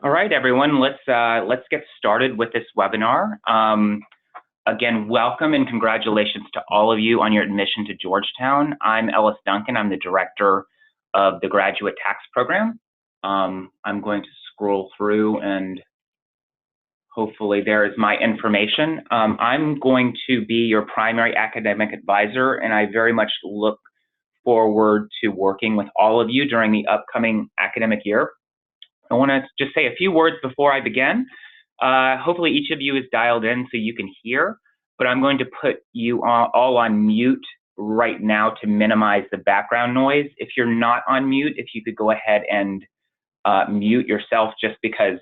All right, everyone, let's get started with this webinar. Again, welcome and congratulations to all of you on your admission to Georgetown. I'm Ellis Duncan. I'm the director of the Graduate Tax Program. I'm going to scroll through and hopefully there is my information. I'm going to be your primary academic advisor, and I very much look forward to working with all of you during the upcoming academic year. I want to just say a few words before I begin. Hopefully each of you is dialed in so you can hear, but I'm going to put you all on mute right now to minimize the background noise. If you're not on mute, if you could go ahead and mute yourself, just because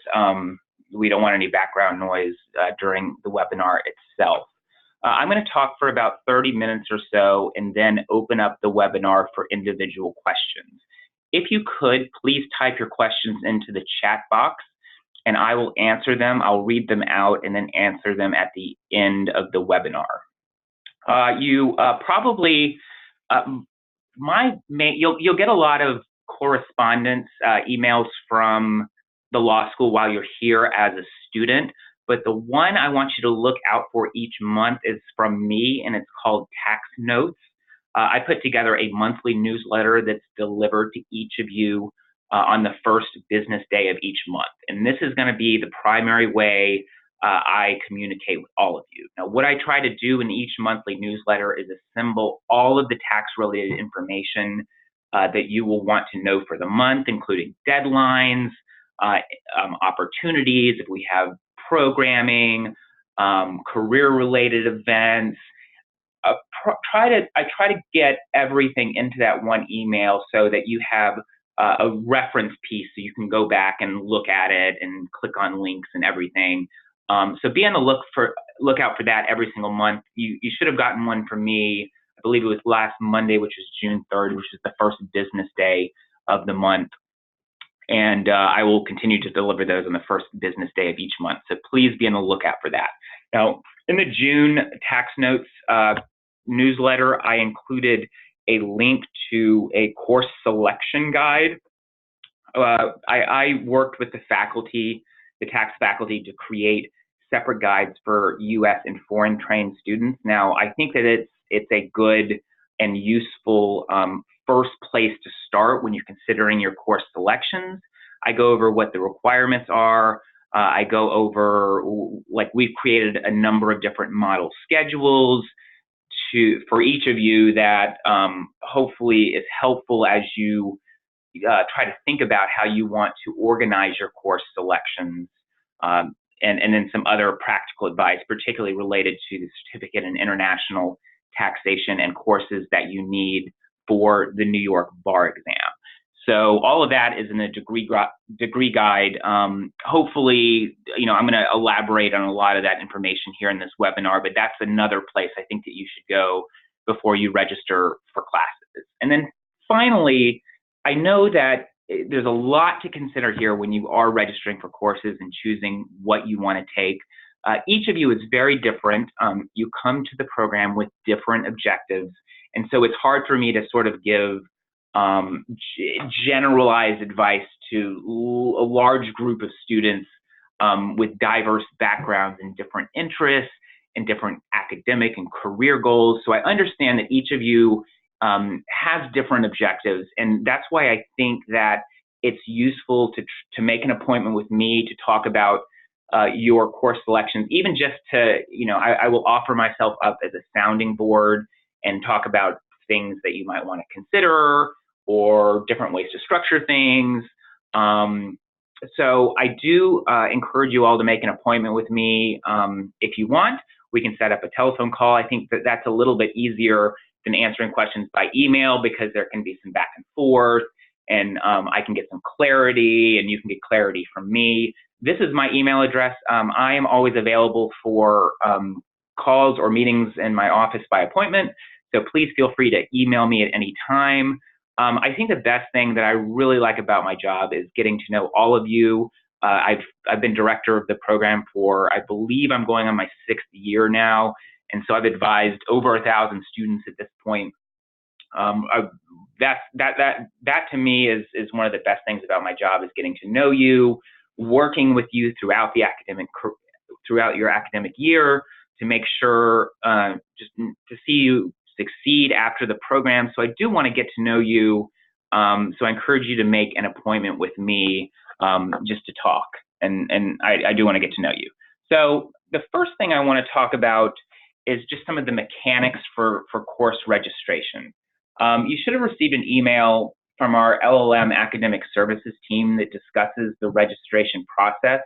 we don't want any background noise during the webinar itself. I'm going to talk for about 30 minutes or so and then open up the webinar for individual questions. If you could, please type your questions into the chat box and I will answer them. I'll read them out and then answer them at the end of the webinar. You'll get a lot of correspondence, emails from the law school while you're here as a student, but the one I want you to look out for each month is from me, and it's called Tax Notes. I put together a monthly newsletter that's delivered to each of you on the first business day of each month. And this is going to be the primary way I communicate with all of you. Now, what I try to do in each monthly newsletter is assemble all of the tax-related information that you will want to know for the month, including deadlines, opportunities, if we have programming, career-related events. I try to get everything into that one email so that you have a reference piece so you can go back and look at it and click on links and everything. So be on the lookout for that every single month. You should have gotten one from me. I believe it was last Monday, which is June 3rd, which is the first business day of the month. And I will continue to deliver those on the first business day of each month. So please be on the lookout for that. Now, in the June Tax Notes newsletter, I included a link to a course selection guide. I worked with the faculty, the tax faculty, to create separate guides for U.S. and foreign trained students. Now, I think that it's a good and useful first place to start when you're considering your course selections. I go over what the requirements are. I go over, like, we've created a number of different model schedules for each of you that hopefully is helpful as you try to think about how you want to organize your course selections, and then some other practical advice, particularly related to the certificate in international taxation and courses that you need for the New York bar exam. So all of that is in the degree guide. Hopefully, I'm going to elaborate on a lot of that information here in this webinar, but that's another place I think that you should go before you register for classes. And then finally, I know that there's a lot to consider here when you are registering for courses and choosing what you want to take. Each of you is very different. You come to the program with different objectives, and so it's hard for me to sort of give generalized advice to a large group of students with diverse backgrounds and different interests and different academic and career goals. So I understand that each of you has different objectives, and that's why I think that it's useful to make an appointment with me to talk about your course selections, even just to, I will offer myself up as a sounding board and talk about things that you might want to consider or different ways to structure things. So I do encourage you all to make an appointment with me. If you want, we can set up a telephone call. I think that that's a little bit easier than answering questions by email because there can be some back and forth, and I can get some clarity and you can get clarity from me. This is my email address. I am always available for calls or meetings in my office by appointment, so please feel free to email me at any time. I think the best thing that I really like about my job is getting to know all of you. I've been director of the program for, I believe I'm going on my 6th year now, and so I've advised over 1,000 students at this point. That to me is one of the best things about my job, is getting to know you, working with you throughout your academic year to make sure just to see you succeed after the program. So I do want to get to know you. So I encourage you to make an appointment with me just to talk, and I do want to get to know you. So the first thing I want to talk about is just some of the mechanics for course registration. You should have received an email from our LLM Academic Services team that discusses the registration process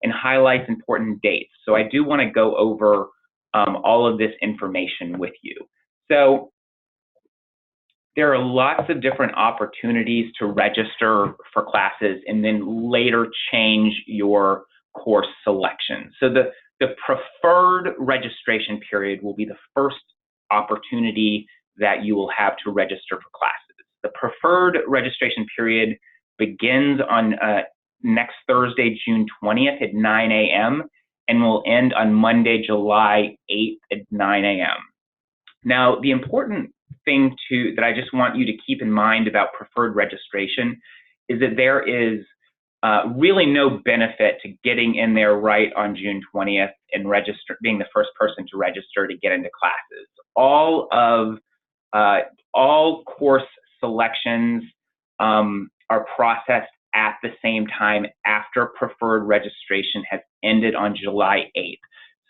and highlights important dates. So I do want to go over all of this information with you. So there are lots of different opportunities to register for classes and then later change your course selection. So the preferred registration period will be the first opportunity that you will have to register for classes. The preferred registration period begins on next Thursday, June 20th at 9 a.m. and will end on Monday, July 8th at 9 a.m. Now, the important thing that I just want you to keep in mind about preferred registration is that there is really no benefit to getting in there right on June 20th and being the first person to register to get into classes. All course selections are processed at the same time after preferred registration has ended on July 8th.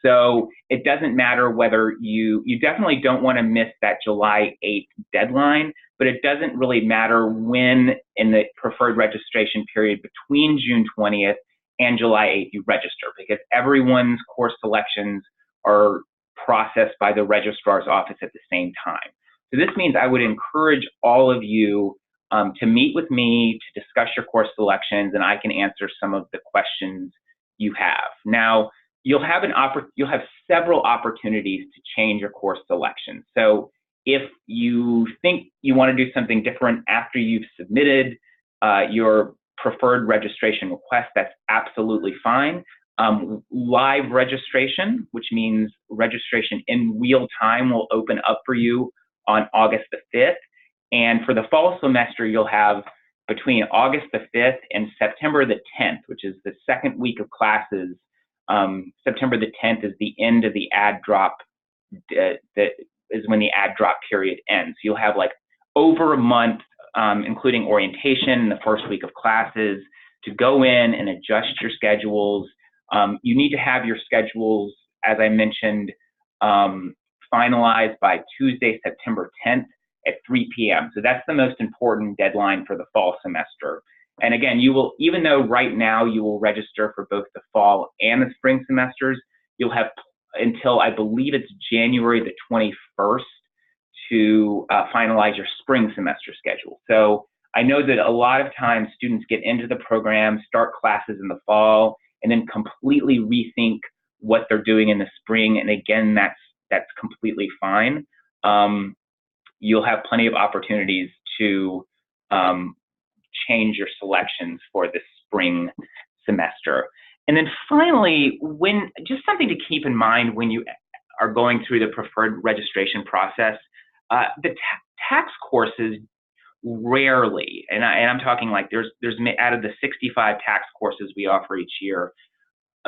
So it doesn't matter whether you definitely don't want to miss that July 8th deadline, but it doesn't really matter when in the preferred registration period between June 20th and July 8th you register, because everyone's course selections are processed by the registrar's office at the same time. So this means I would encourage all of you to meet with me to discuss your course selections, and I can answer some of the questions you have. Now, you'll have several opportunities to change your course selection. So if you think you want to do something different after you've submitted your preferred registration request, that's absolutely fine. Live registration, which means registration in real time, will open up for you on August the 5th. And for the fall semester, you'll have between August the 5th and September the 10th, which is the second week of classes. September the 10th is the end of the add drop, that is when the add drop period ends. You'll have like over a month, including orientation and the first week of classes, to go in and adjust your schedules. You need to have your schedules, as I mentioned, finalized by Tuesday, September 10th at 3 p.m. So that's the most important deadline for the fall semester. And again, even though right now you will register for both the fall and the spring semesters, you'll have until I believe it's January the 21st to finalize your spring semester schedule. So I know that a lot of times students get into the program, start classes in the fall, and then completely rethink what they're doing in the spring. And again, that's completely fine. You'll have plenty of opportunities to change your selections for the spring semester. And then finally, just something to keep in mind when you are going through the preferred registration process, the tax courses rarely, and I'm talking like there's out of the 65 tax courses we offer each year,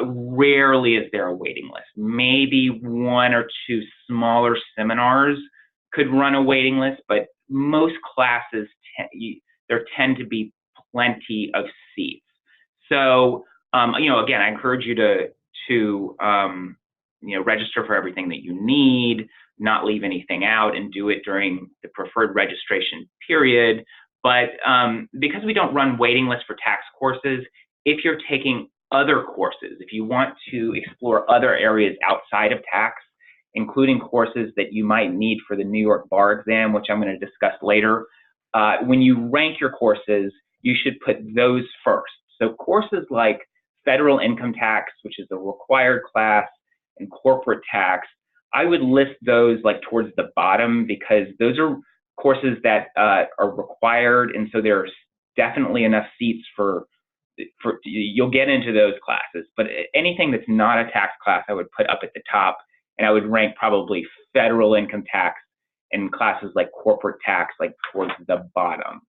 rarely is there a waiting list. Maybe one or two smaller seminars could run a waiting list, but most classes, there tend to be plenty of seats. So, again, I encourage you to register for everything that you need, not leave anything out, and do it during the preferred registration period. But because we don't run waiting lists for tax courses, if you're taking other courses, if you want to explore other areas outside of tax, including courses that you might need for the New York bar exam, which I'm going to discuss later, when you rank your courses, you should put those first. So courses like federal income tax, which is a required class, and corporate tax, I would list those like towards the bottom, because those are courses that are required, and so there's definitely enough seats for you'll get into those classes. But anything that's not a tax class, I would put up at the top, and I would rank probably federal income tax and classes like corporate tax like towards the bottom.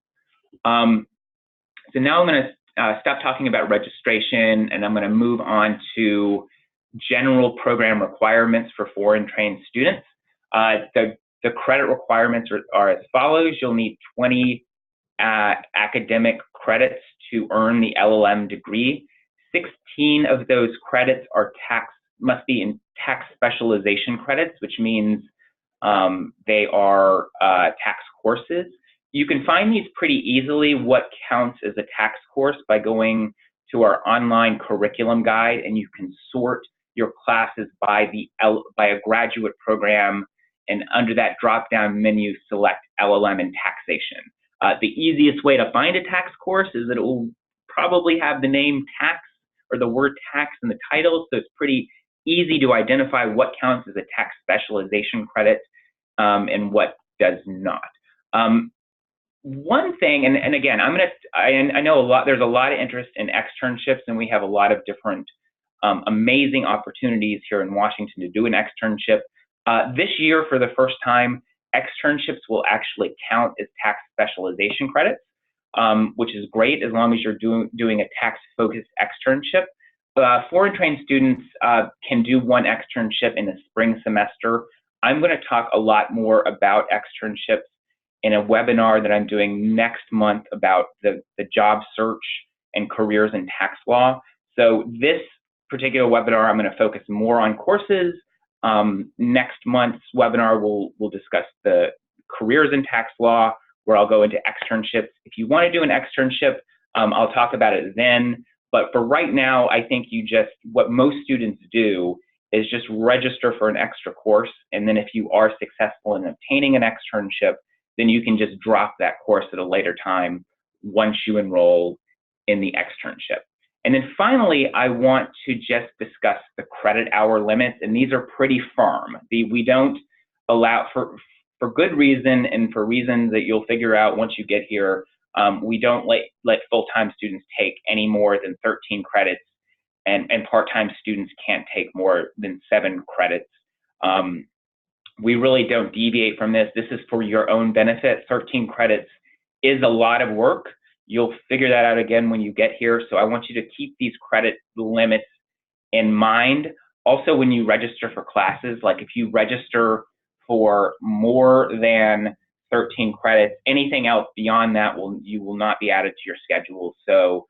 So now I'm going to stop talking about registration, and I'm going to move on to general program requirements for foreign trained students. The credit requirements are as follows. You'll need 20 academic credits to earn the LLM degree. 16 of those credits are must be in tax specialization credits, which means they are tax courses. You can find these pretty easily, what counts as a tax course, by going to our online curriculum guide, and you can sort your classes by a graduate program, and under that drop-down menu, select LLM and taxation. The easiest way to find a tax course is that it will probably have the name tax or the word tax in the title, so it's pretty easy to identify what counts as a tax specialization credit and what does not. One thing, and again, I know there's a lot of interest in externships, and we have a lot of different amazing opportunities here in Washington to do an externship. This year, for the first time, externships will actually count as tax specialization credits, which is great as long as you're doing a tax-focused externship. Foreign trained students can do one externship in the spring semester. I'm going to talk a lot more about externships in a webinar that I'm doing next month about the job search and careers in tax law. So this particular webinar, I'm going to focus more on courses. Next month's webinar, we'll discuss the careers in tax law, where I'll go into externships. If you want to do an externship, I'll talk about it then. But for right now, I think what most students do is just register for an extra course. And then if you are successful in obtaining an externship, then you can just drop that course at a later time once you enroll in the externship. And then finally, I want to just discuss the credit hour limits, and these are pretty firm. We don't allow, for good reason and for reasons that you'll figure out once you get here, we don't let full-time students take any more than 13 credits, and part-time students can't take more than 7 credits. We really don't deviate from this. This is for your own benefit. 13 credits is a lot of work. You'll figure that out again when you get here. So I want you to keep these credit limits in mind. Also, when you register for classes, like if you register for more than 13 credits, anything else beyond that you will not be added to your schedule. So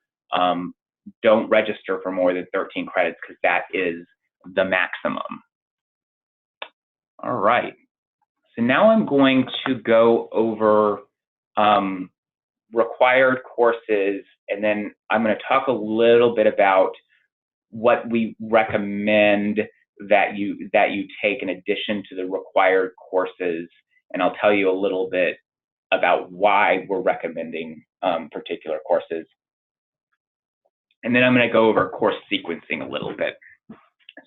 don't register for more than 13 credits because that is the maximum. All right, so now I'm going to go over required courses, and then I'm going to talk a little bit about what we recommend that you take in addition to the required courses, and I'll tell you a little bit about why we're recommending particular courses. And then I'm going to go over course sequencing a little bit.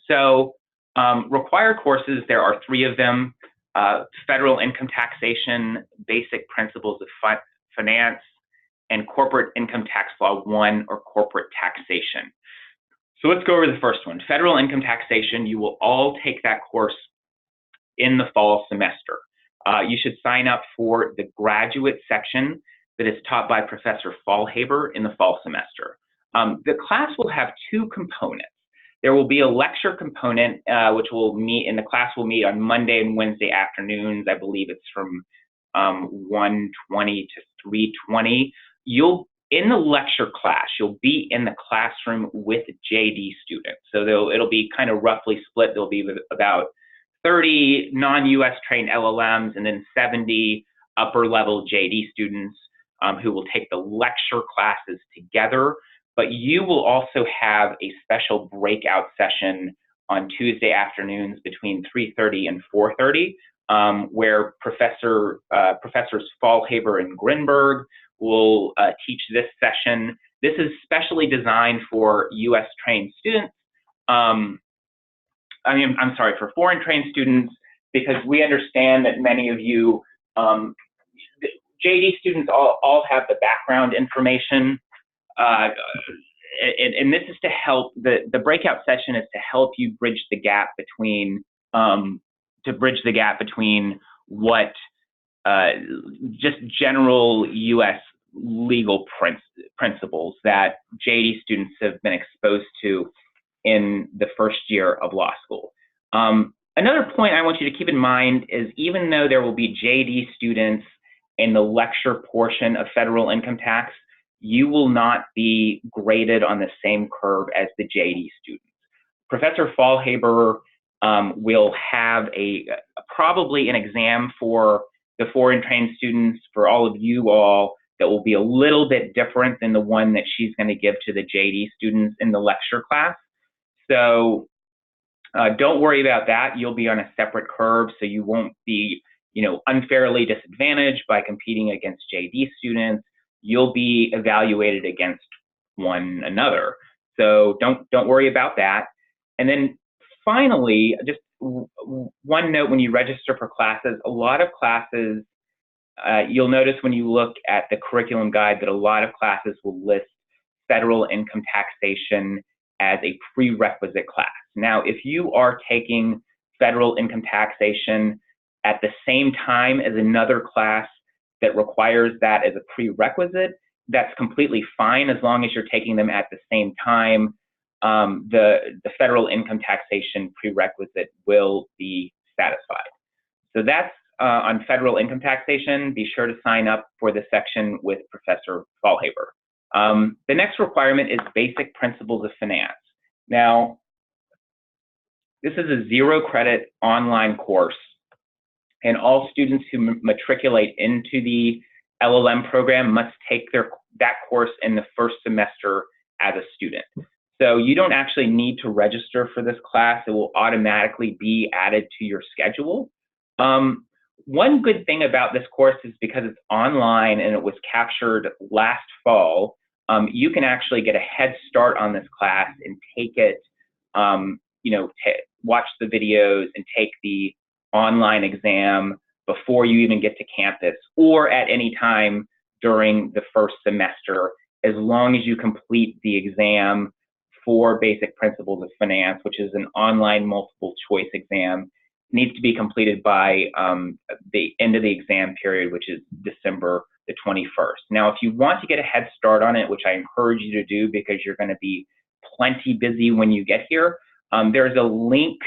So required courses, there are 3 of them: federal income taxation, basic principles of finance, and corporate income tax law 1, or corporate taxation. So let's go over the first one, federal income taxation. You will all take that course in the fall semester. You should sign up for the graduate section that is taught by Professor Faulhaber in the fall semester. The class will have 2 components. There will be a lecture component, which the class will meet on Monday and Wednesday afternoons. I believe it's from 1:20 to 3:20. In the lecture class, you'll be in the classroom with JD students. So it'll be kind of roughly split. There'll be about 30 non-US trained LLMs and then 70 upper level JD students who will take the lecture classes together. But you will also have a special breakout session on Tuesday afternoons between 3:30 and 4:30, where Professors Faulhaber and Grinberg will teach this session. This is specially designed for US trained students. I'm sorry, for foreign trained students, because we understand that many of you, JD students all have the background information. And this is to help, the breakout session is to help you bridge the gap between, what just general US legal principles that JD students have been exposed to in the first year of law school. Another point I want you to keep in mind is even though there will be JD students in the lecture portion of federal income tax, you will not be graded on the same curve as the JD students. Professor Faulhaber will have probably an exam for the foreign trained students, for all of you all, that will be a little bit different than the one that she's going to give to the JD students in the lecture class. So don't worry about that. You'll be on a separate curve, so you won't be, unfairly disadvantaged by competing against JD students. You'll be evaluated against one another. So don't worry about that. And then finally, just one note when you register for classes, a lot of classes, you'll notice when you look at the curriculum guide that a lot of classes will list federal income taxation as a prerequisite class. Now, if you are taking federal income taxation at the same time as another class that requires that as a prerequisite, that's completely fine as long as you're taking them at the same time. The federal income taxation prerequisite will be satisfied. So that's on federal income taxation. Be sure to sign up for the section with Professor Faulhaber. The next requirement is basic principles of finance. Now, this is a 0 credit online course, and all students who matriculate into the LLM program must take that course in the first semester as a student. So you don't actually need to register for this class. It will automatically be added to your schedule. One good thing about this course is because it's online and it was captured last fall, you can actually get a head start on this class and take it, watch the videos and take the online exam before you even get to campus, or at any time during the first semester, as long as you complete the exam for Basic Principles of Finance, which is an online multiple choice exam. It needs to be completed by the end of the exam period, which is December the 21st. Now, if you want to get a head start on it, which I encourage you to do because you're going to be plenty busy when you get here, there's a link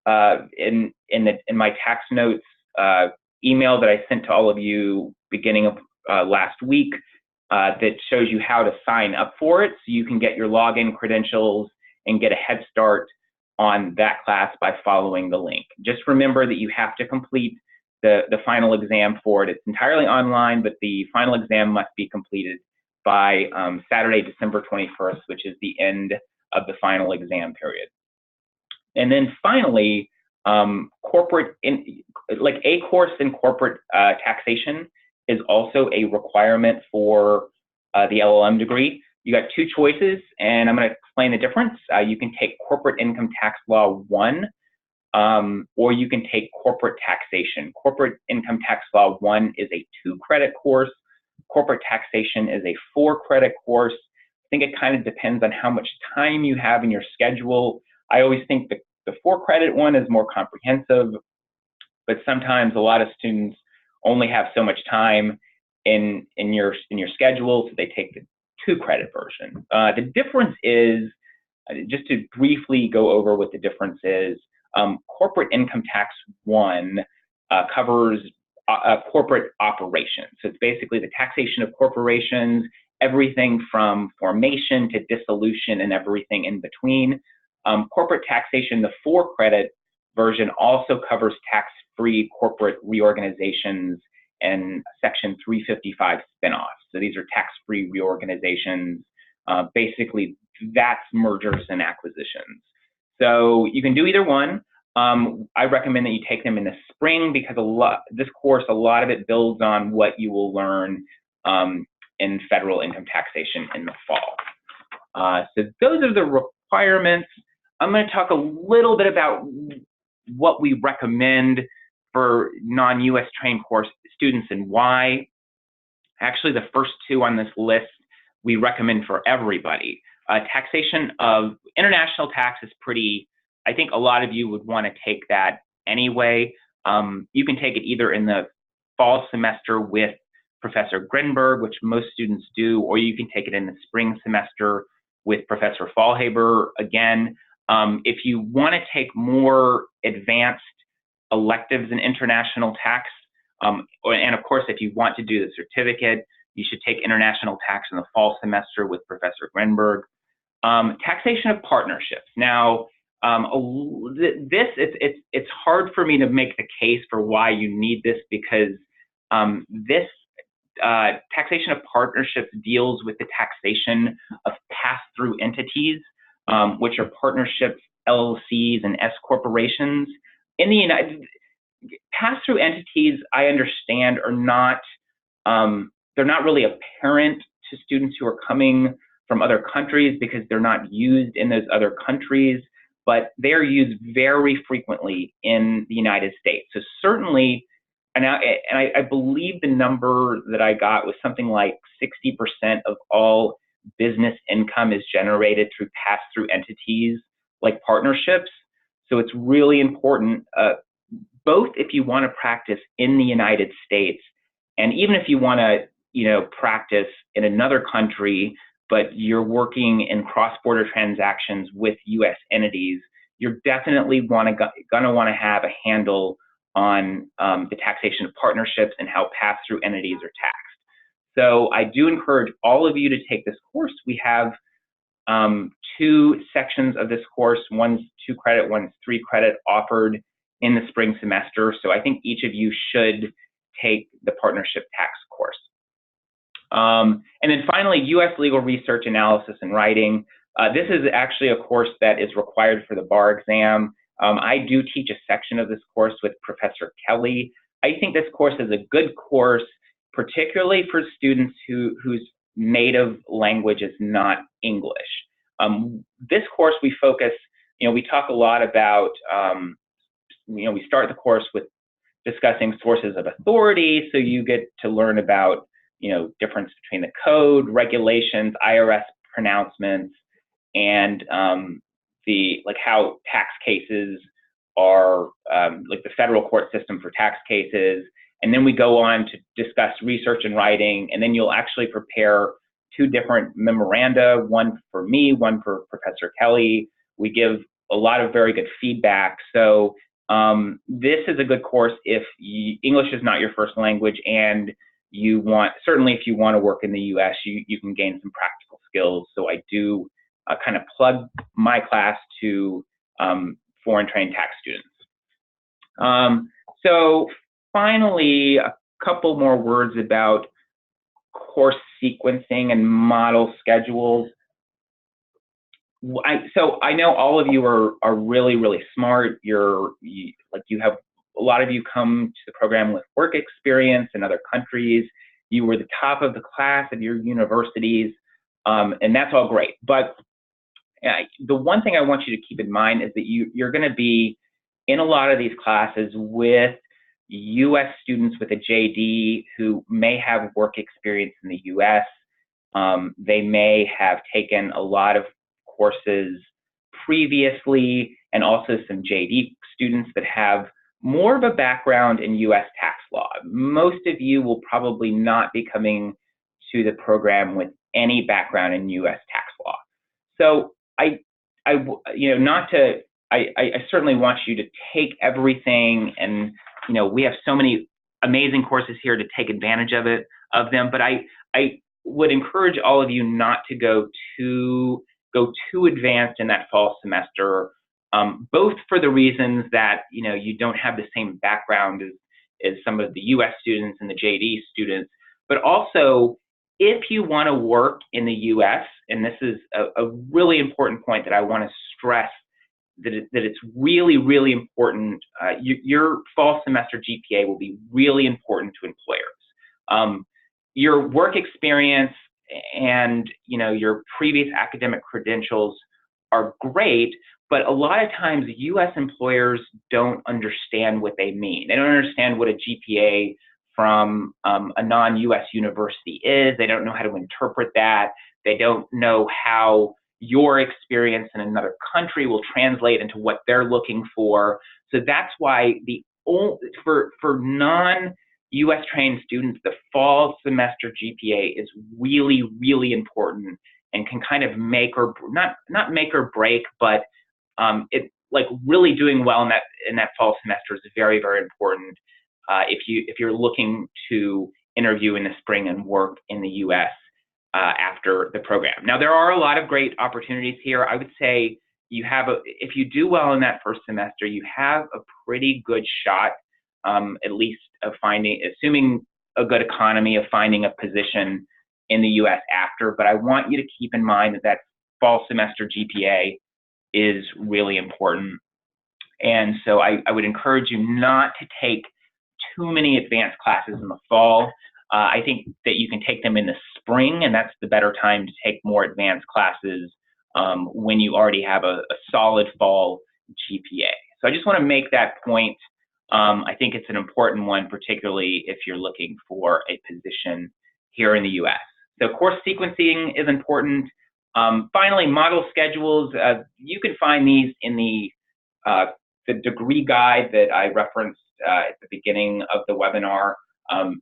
in my tax notes email that I sent to all of you beginning of last week that shows you how to sign up for it, so you can get your login credentials and get a head start on that class by following the link. Just remember that you have to complete the final exam for it. It's entirely online, but the final exam must be completed by Saturday, December 21st, which is the end of the final exam period. And then finally, a course in corporate taxation is also a requirement for the LLM degree. You got 2 choices, and I'm going to explain the difference. You can take Corporate Income Tax Law 1, or you can take Corporate Taxation. Corporate Income Tax Law 1 is a 2-credit course. Corporate Taxation is a 4-credit course. I think it kind of depends on how much time you have in your schedule. I always think the 4-credit one is more comprehensive, but sometimes a lot of students only have so much time in your schedule, so they take the 2-credit version. The difference is, just to briefly go over what the difference is, Corporate Income Tax 1 covers corporate operations. So it's basically the taxation of corporations, everything from formation to dissolution and everything in between. Corporate taxation, the 4-credit version, also covers tax-free corporate reorganizations and Section 355 spinoffs. So these are tax-free reorganizations. Basically, that's mergers and acquisitions. So you can do either one. I recommend that you take them in the spring because this course, a lot of it builds on what you will learn in federal income taxation in the fall. So those are the requirements. I'm going to talk a little bit about what we recommend for non-US trained course students and why. Actually, the first 2 on this list we recommend for everybody. Taxation of international tax is pretty, I think a lot of you would want to take that anyway. You can take it either in the fall semester with Professor Grinberg, which most students do, or you can take it in the spring semester with Professor Faulhaber. Again, if you want to take more advanced electives in international tax, and of course, if you want to do the certificate, you should take international tax in the fall semester with Professor Grinberg. Taxation of partnerships. Now, it's hard for me to make the case for why you need this, because this taxation of partnerships deals with the taxation of pass-through entities, which are partnerships, LLCs, and S corporations. In the United, pass-through entities, I understand, are not they're not really apparent to students who are coming from other countries because they're not used in those other countries, but they're used very frequently in the United States. So certainly, and I believe the number that I got was something like 60% of all business income is generated through pass-through entities like partnerships. So it's really important, both if you want to practice in the United States, and even if you want to, practice in another country, but you're working in cross-border transactions with U.S. entities, you're definitely gonna want to have a handle on the taxation of partnerships and how pass-through entities are taxed. So I do encourage all of you to take this course. We have 2 sections of this course. One's 2 credit, one's 3 credit, offered in the spring semester. So I think each of you should take the partnership tax course. And then finally, U.S. legal research, analysis, and writing. This is actually a course that is required for the bar exam. I do teach a section of this course with Professor Kelly. I think this course is a good course, particularly for students whose native language is not English. This course, we focus, we talk a lot about, we start the course with discussing sources of authority, so you get to learn about, difference between the code, regulations, IRS pronouncements, and how tax cases are, like the federal court system for tax cases. And then we go on to discuss research and writing, and then you'll actually prepare 2 different memoranda, one for me, one for Professor Kelly. We give a lot of very good feedback. So this is a good course if English is not your first language, and certainly if you want to work in the U.S., you can gain some practical skills. So I do kind of plug my class to foreign trained tax students. So finally, a couple more words about course sequencing and model schedules. So I know all of you are really, really smart. A lot of you come to the program with work experience in other countries. You were the top of the class at your universities, and that's all great. But the one thing I want you to keep in mind is that you're going to be in a lot of these classes with U.S. students with a JD who may have work experience in the U.S. They may have taken a lot of courses previously, and also some JD students that have more of a background in U.S. tax law. Most of you will probably not be coming to the program with any background in U.S. tax law. So I certainly want you to take everything, and we have so many amazing courses here to take advantage of them. But I would encourage all of you not to go too advanced in that fall semester, both for the reasons that you don't have the same background as some of the U.S. students and the JD students, but also if you want to work in the U.S., and this is a really important point that I want to stress, that it's really, really important. Your fall semester GPA will be really important to employers. Your work experience and your previous academic credentials are great, but a lot of times U.S. employers don't understand what they mean. They don't understand what a GPA from a non-U.S. university is. They don't know how to interpret that. They don't know how your experience in another country will translate into what they're looking for. So that's why for non U.S. trained students, the fall semester GPA is really, really important and can kind of make or not make or break, but it like really doing well in that fall semester is very, very important if you're looking to interview in the spring and work in the U.S. After the program. Now, there are a lot of great opportunities here. I would say if you do well in that first semester, you have a pretty good shot, at least of assuming a good economy, of finding a position in the U.S. after. But I want you to keep in mind that fall semester GPA is really important. And so I would encourage you not to take too many advanced classes in the fall. I think that you can take them in the spring, and that's the better time to take more advanced classes when you already have a solid fall GPA. So I just want to make that point. I think it's an important one, particularly if you're looking for a position here in the U.S. So course sequencing is important. Finally, model schedules. You can find these in the degree guide that I referenced at the beginning of the webinar.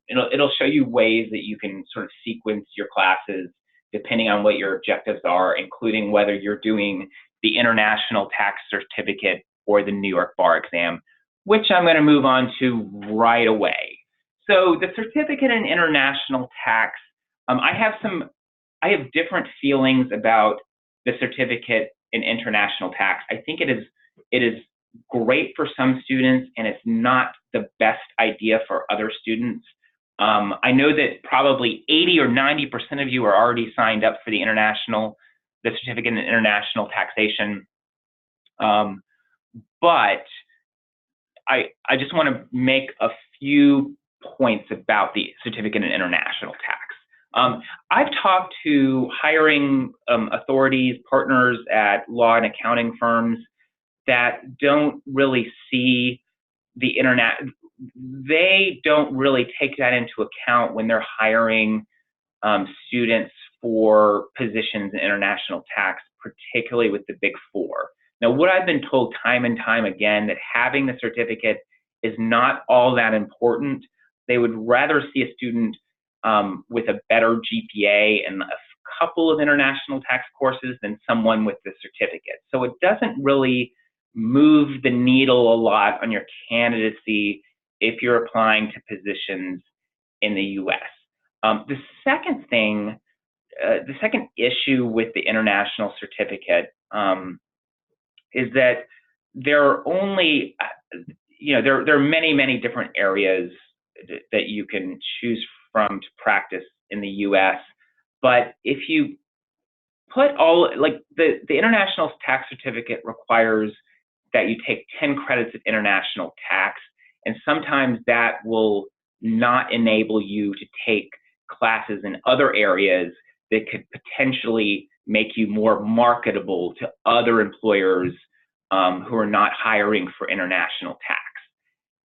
It'll show you ways that you can sort of sequence your classes depending on what your objectives are, including whether you're doing the International Tax Certificate or the New York Bar Exam, which I'm going to move on to right away. So the Certificate in International Tax, I have different feelings about the Certificate in International Tax. I think it is great for some students, and it's not the best idea for other students. I know that probably 80 or 90% of you are already signed up for the Certificate in International Taxation. But I just want to make a few points about the Certificate in International Tax. I've talked to hiring authorities, partners at law and accounting firms that don't really see the internet. They don't really take that into account when they're hiring students for positions in international tax, particularly with the Big Four. Now, what I've been told time and time again, that having the certificate is not all that important. They would rather see a student with a better GPA and a couple of international tax courses than someone with the certificate. So it doesn't really move the needle a lot on your candidacy if you're applying to positions in the U.S. The second issue with the international certificate is that there are only, there are many, many different areas that you can choose from to practice in the U.S. But if you put the international tax certificate requires that you take 10 credits of international tax, and sometimes that will not enable you to take classes in other areas that could potentially make you more marketable to other employers who are not hiring for international tax.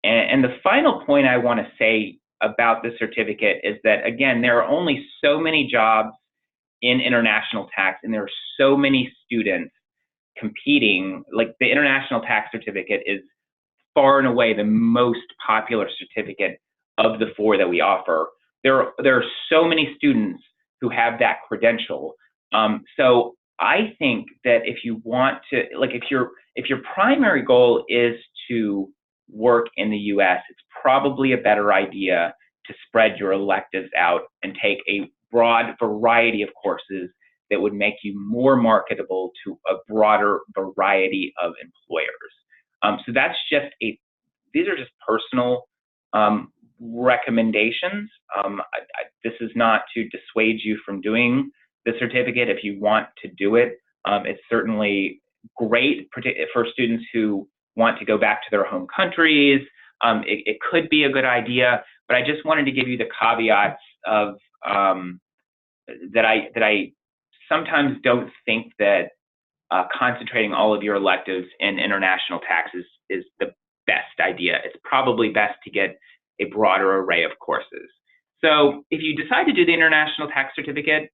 And the final point I want to say about the certificate is that, again, there are only so many jobs in international tax, and there are so many students competing. Like, the international tax certificate is far and away the most popular certificate of the four that we offer. There are so many students who have that credential. So I think that if you want to, if your primary goal is to work in the U.S., it's probably a better idea to spread your electives out and take a broad variety of courses that would make you more marketable to a broader variety of employers. So that's just these are just personal recommendations. This is not to dissuade you from doing the certificate if you want to do it. It's certainly great for students who want to go back to their home countries. It could be a good idea, but I just wanted to give you the caveats of that I sometimes don't think that concentrating all of your electives in international taxes is the best idea. It's probably best to get a broader array of courses. So if you decide to do the international tax certificate,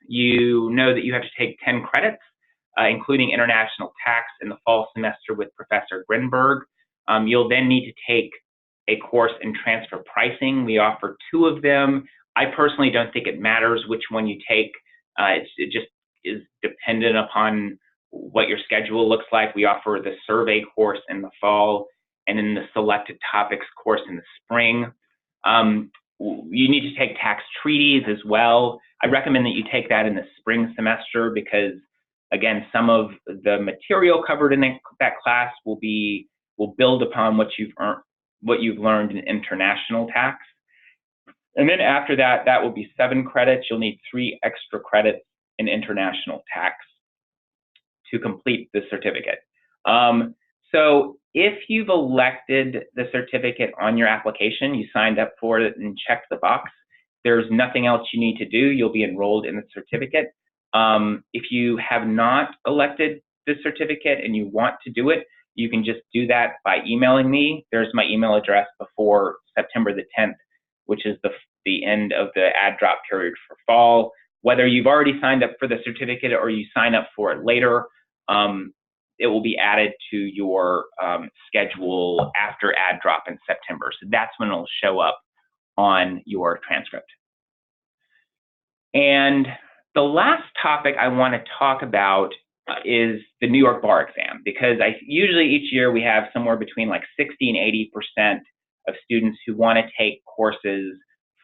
you know that you have to take 10 credits, including international tax in the fall semester with Professor Grinberg. You'll then need to take a course in transfer pricing. We offer 2 of them. I personally don't think it matters which one you take. It just is dependent upon what your schedule looks like. We offer the survey course in the fall and then the selected topics course in the spring. You need to take tax treaties as well. I recommend that you take that in the spring semester because, again, some of the material covered in that class will build upon what you've learned in international tax. And then after that, that will be 7 credits. You'll need 3 extra credits in international tax to complete the certificate. So if you've elected the certificate on your application, you signed up for it and checked the box, there's nothing else you need to do. You'll be enrolled in the certificate. If you have not elected the certificate and you want to do it, you can just do that by emailing me. There's my email address before September the 10th, which is the end of the add drop period for fall. Whether you've already signed up for the certificate or you sign up for it later, it will be added to your schedule after add drop in September. So that's when it'll show up on your transcript. And the last topic I want to talk about is the New York bar exam, because usually each year we have somewhere between like 60 and 80% of students who want to take courses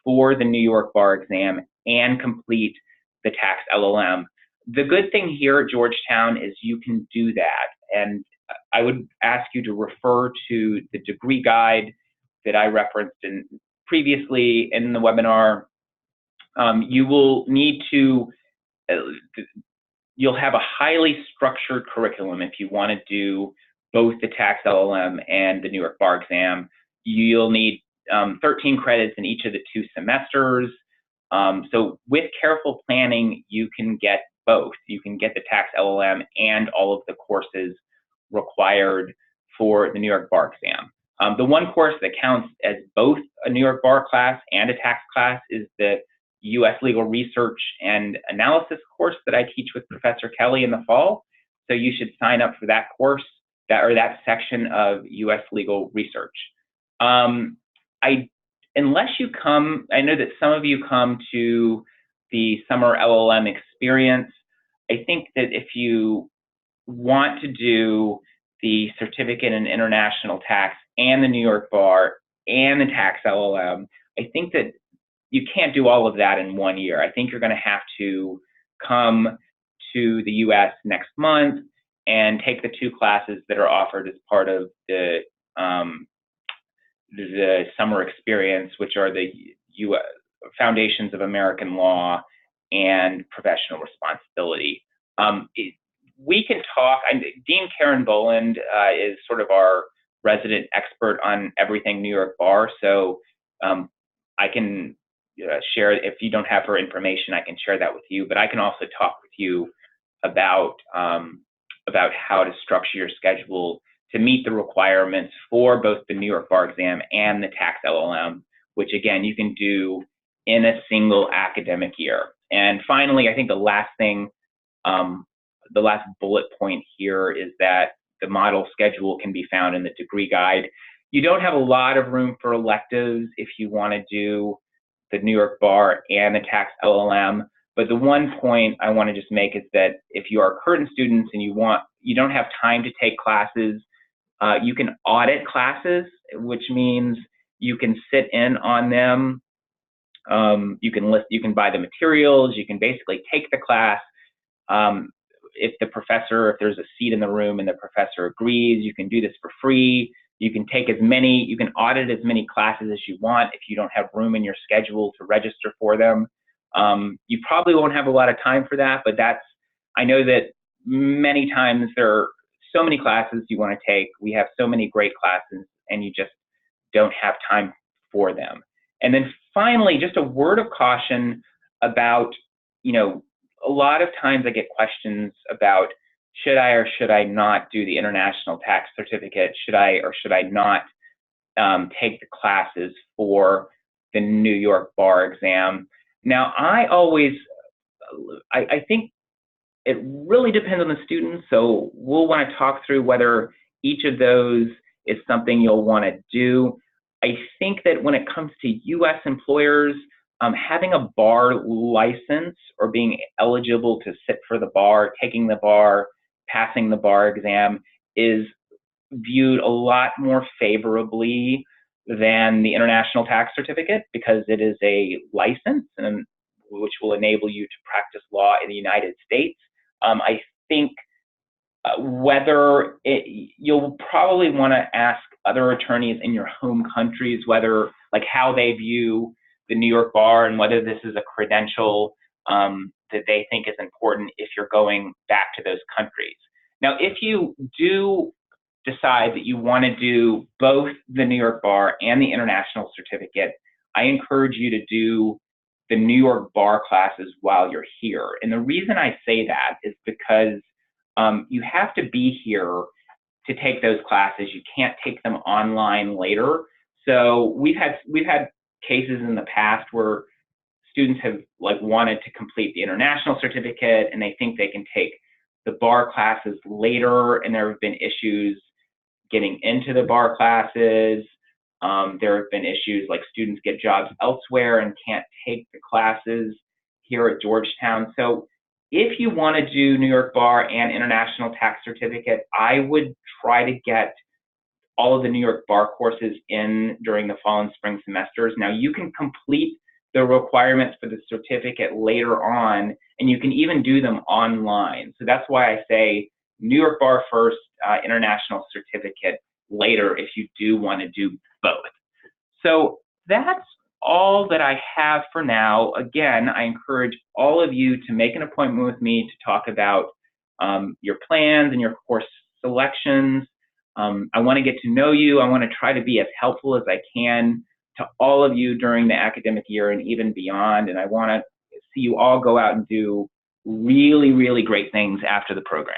for the New York bar exam and complete the tax LLM. The good thing here at Georgetown is you can do that, and I would ask you to refer to the degree guide that I referenced previously in the webinar. You will need to, you'll have a highly structured curriculum if you want to do both the tax LLM and the New York bar exam. You'll need 13 credits in each of the 2 semesters. So with careful planning, you can get both. You can get the tax LLM and all of the courses required for the New York bar exam. The one course that counts as both a New York bar class and a tax class is the U.S. Legal Research and Analysis course that I teach with Professor Kelly in the fall. So you should sign up for that course, that section of U.S. Legal Research. Unless you come, I know that some of you come to the summer LLM experience. I think that if you want to do the certificate in international tax and the New York bar and the tax LLM, I think that you can't do all of that in 1 year. I think you're going to have to come to the US next month and take the 2 classes that are offered as part of the summer experience, which are the Foundations of American Law and Professional Responsibility. We can talk. Dean Karen Boland is sort of our resident expert on everything New York bar, so I can share, if you don't have her information, I can share that with you, but I can also talk with you about how to structure your schedule to meet the requirements for both the New York bar exam and the tax LLM, which again, you can do in a single academic year. And finally, I think the last thing, the last bullet point here is that the model schedule can be found in the degree guide. You don't have a lot of room for electives if you want to do the New York bar and the tax LLM. But the one point I want to just make is that if you are current students and you don't have time to take classes, you can audit classes, which means you can sit in on them. You can buy the materials. You can basically take the class. If there's a seat in the room and the professor agrees, you can do this for free. You can audit as many classes as you want if you don't have room in your schedule to register for them. You probably won't have a lot of time for that, but I know that many times there are so many classes you want to take. We have so many great classes and you just don't have time for them. And then finally, just a word of caution about, a lot of times I get questions about, should I or should I not do the international tax certificate? Should I or should I not take the classes for the New York bar exam? Now, I think it really depends on the student, so we'll want to talk through whether each of those is something you'll want to do. I think that when it comes to U.S. employers, having a bar license or being eligible to sit for the bar, taking the bar, passing the bar exam is viewed a lot more favorably than the international tax certificate because it is a license and which will enable you to practice law in the United States. I think you'll probably want to ask other attorneys in your home countries whether, like, how they view the New York bar and whether this is a credential that they think is important if you're going back to those countries. Now, if you do decide that you want to do both the New York bar and the international certificate, I encourage you to do the New York bar classes while you're here. And the reason I say that is because you have to be here to take those classes. You can't take them online later. So we've had cases in the past where students have wanted to complete the international certificate and they think they can take the bar classes later, and there have been issues getting into the bar classes. There have been issues like students get jobs elsewhere and can't take the classes here at Georgetown. So if you want to do New York bar and international tax certificate, I would try to get all of the New York bar courses in during the fall and spring semesters. Now, you can complete the requirements for the certificate later on, and you can even do them online. So that's why I say New York bar first, international certificate later if you do want to do both. So that's all that I have for now. Again, I encourage all of you to make an appointment with me to talk about your plans and your course selections. I want to get to know you. I want to try to be as helpful as I can to all of you during the academic year and even beyond. And I want to see you all go out and do really, really great things after the program.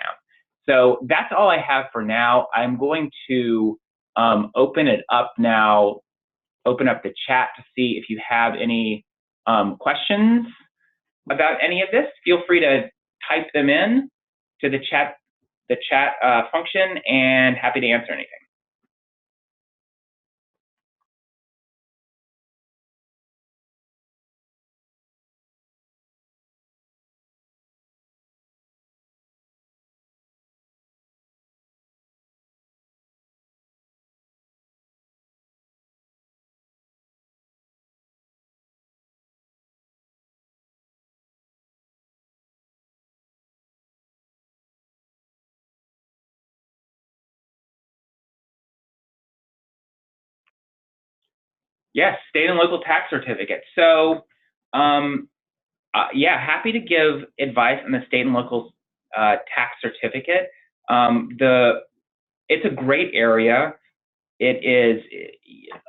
So that's all I have for now. I'm going to open it up now, open up the chat to see if you have any questions about any of this. Feel free to type them in to the chat function, and happy to answer anything. Yes, state and local tax certificate. So yeah, happy to give advice on the state and local tax certificate. It's a great area. It is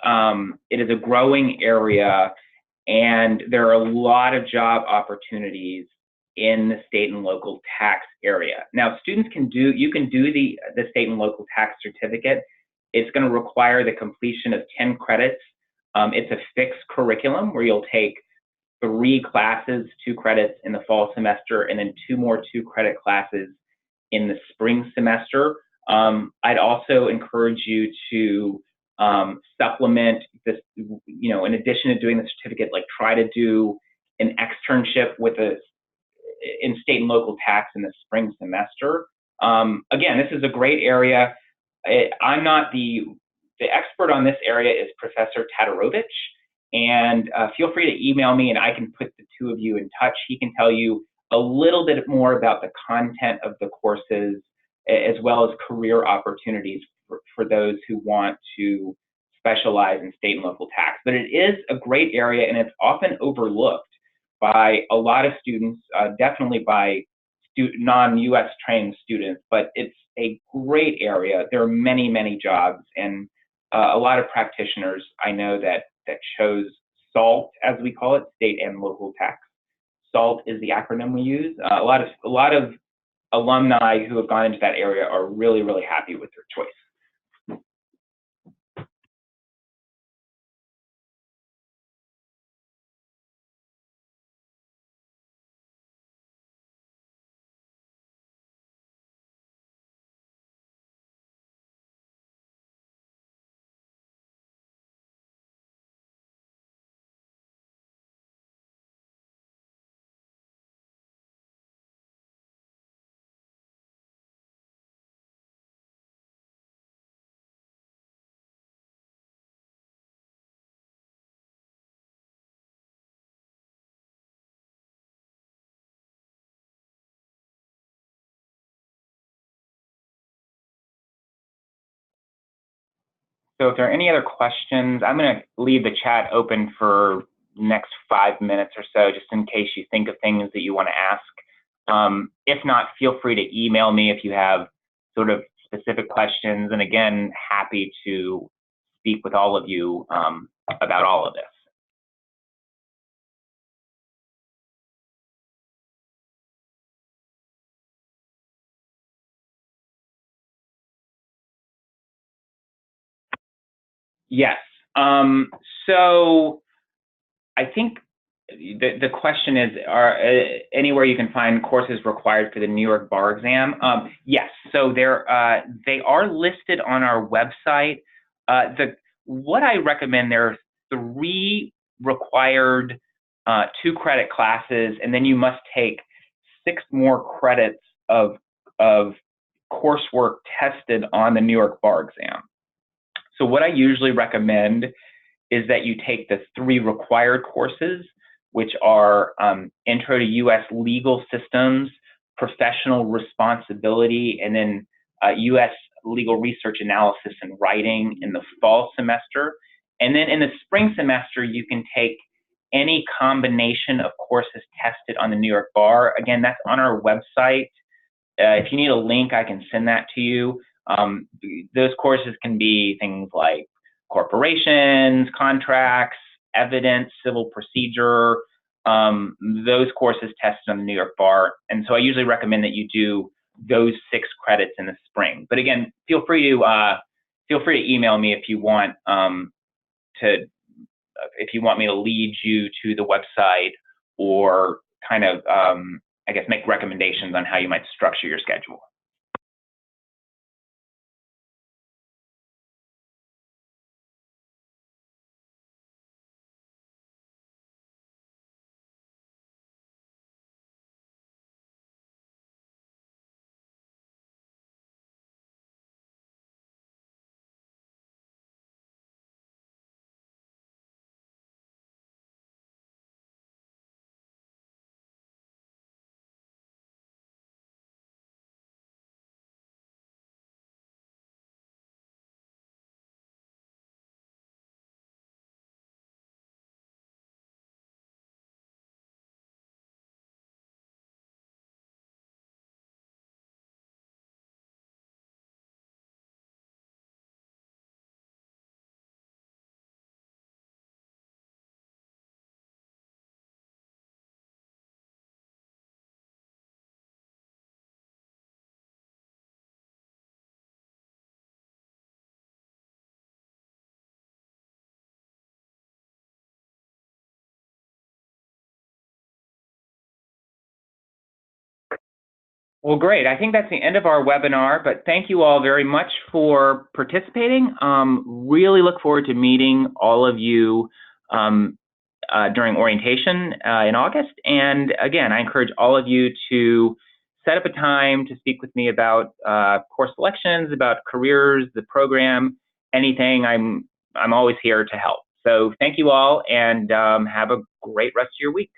a growing area, and there are a lot of job opportunities in the state and local tax area. Now, students you can do the state and local tax certificate. It's going to require the completion of 10 credits. It's a fixed curriculum where you'll take 3 classes, 2 credits in the fall semester, and then 2 more 2-credit classes in the spring semester. I'd also encourage you to supplement this, in addition to doing the certificate, try to do an externship in state and local tax in the spring semester. Again, this is a great area. I'm not the expert on this area is Professor Tatarovich, and feel free to email me and I can put the two of you in touch. He can tell you a little bit more about the content of the courses, as well as career opportunities for those who want to specialize in state and local tax. But it is a great area, and it's often overlooked by a lot of students, definitely by non-US trained students, but it's a great area. There are many, many jobs, and a lot of practitioners I know that chose SALT, as we call it, state and local tax. SALT is the acronym we use. A lot of alumni who have gone into that area are really, really happy with their choice. So if there are any other questions, I'm going to leave the chat open for next 5 minutes or so, just in case you think of things that you want to ask. If not, feel free to email me if you have sort of specific questions. And again, happy to speak with all of you about all of this. Yes. So I think the question is, are anywhere you can find courses required for the New York bar exam? Yes. So they are listed on our website. What I recommend, there are 3 required 2-credit classes, and then you must take 6 more credits of coursework tested on the New York bar exam. So what I usually recommend is that you take the 3 required courses, which are Intro to U.S. Legal Systems, Professional Responsibility, and then U.S. Legal Research Analysis and Writing in the fall semester. And then in the spring semester, you can take any combination of courses tested on the New York bar. Again, that's on our website. If you need a link, I can send that to you. Those courses can be things like corporations, contracts, evidence, civil procedure, those courses tested on the New York bar. And so I usually recommend that you do those 6 credits in the spring. But again, feel free to email me if you want me to lead you to the website, or kind of I guess make recommendations on how you might structure your schedule. Well, great. I think that's the end of our webinar, but thank you all very much for participating. Really look forward to meeting all of you during orientation in August. And again, I encourage all of you to set up a time to speak with me about course selections, about careers, the program, anything. I'm always here to help. So thank you all, and have a great rest of your week.